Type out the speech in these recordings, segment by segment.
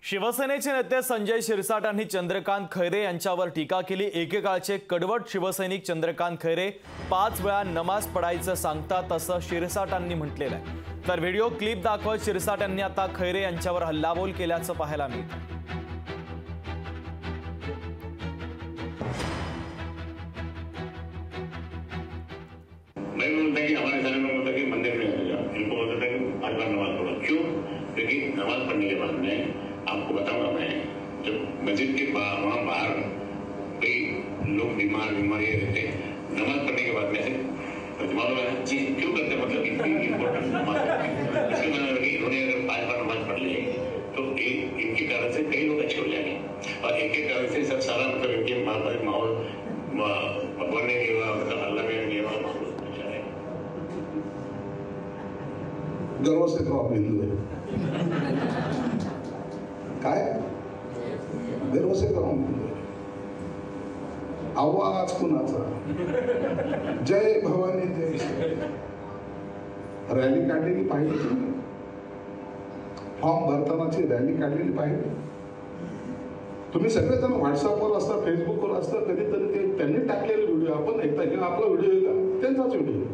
शिवसेनेचे नेते संजय शिरसाट यांनी चंद्रकांत खैरे यांच्यावर टीका केली। एकेकाळचे कडवट शिवसैनिक चंद्रकांत खैरे 5 वेळा नमाज पढायचं सांगतात असं शिरसाटांनी म्हटलेलं आहे। तर व्हिडिओ क्लिप दाखवत शिरसाट यांनी आता खैरे यांच्यावर हल्लाबोल केल्याचं पाहायला मिळतं। हमारे शहर में होता कि मंदिर में इनको होता था कि 5 बार नमाज पढ़ो। क्यों? क्योंकि नमाज पढ़ने के बाद में आपको बताऊंगा मैं, जब मस्जिद के वहाँ बाहर कई लोग बीमार ये रहते हैं, नमाज पढ़ने के बाद में मालूम है जी क्यों करते, मतलब इतनी इम्पोर्टेंट नमाज इसके मतलब कि इन्होंने अगर 5 बार नमाज पढ़ ली तो इनके कारण से कई लोग अच्छे हो जाएंगे, और एक एक कारण से सब सारा मतलब इनके माहौल भगवान ने दिया, मतलब अल्लाह ने दिया माहौल अच्छा है। गर्व से तो आप हिंदू है काय गर्व से तो आवाज कुणाचा, जय भवानी जय। रॅली काढलेली पाहिजे तुम्ही, फॉर्म भरतानाची रॅली काढलेली पाहिजे तुम्ही। सगळेजण व्हॉट्सअपवर असता, फेसबुकवर असता, कधीतरी ते त्यांनी टाकलेले व्हिडिओ आपण ऐकता की आपला व्हिडिओ आहे का? त्यांचाच व्हिडिओ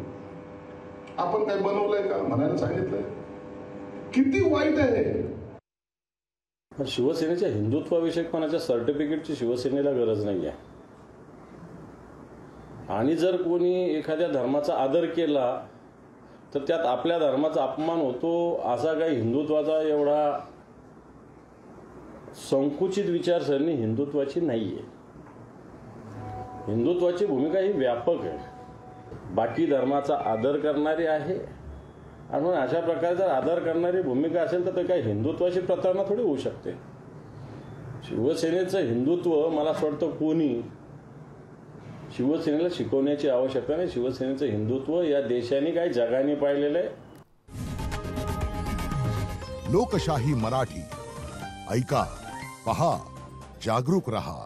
आपण काय बनवलंय का म्हणायला सांगितलंय? किती वाईट आहे। शिवसेनेच्या हिंदुत्वाविषयकपणाच्या सर्टिफिकेटची शिवसेनेला गरज नाही आहे, आणि जर कोणी एखाद्या धर्माचा आदर केला तर त्यात आपल्या धर्माचा अपमान होतो असा काही हिंदुत्वाचा एवढा संकुचित विचारसरणी हिंदुत्वाची नाहीये। हिंदुत्वाची भूमिका ही व्यापक आहे, बाकी धर्माचा आदर करणारी आहे, आणि म्हणून अशा प्रकारे जर आदर करणारी भूमिका असेल तर ते काही हिंदुत्वाची प्रतारणा थोडी होऊ शकते। शिवसेनेचं हिंदुत्व मला असं वाटतं कोणी शिवसेनेला शिकवण्याची आवश्यकता नाही। शिवसेनेचं हिंदुत्व या देशाने काही जगाने पाहिलेलं आहे। लोकशाही मराठी ऐका, पहा, जागरूक रहा।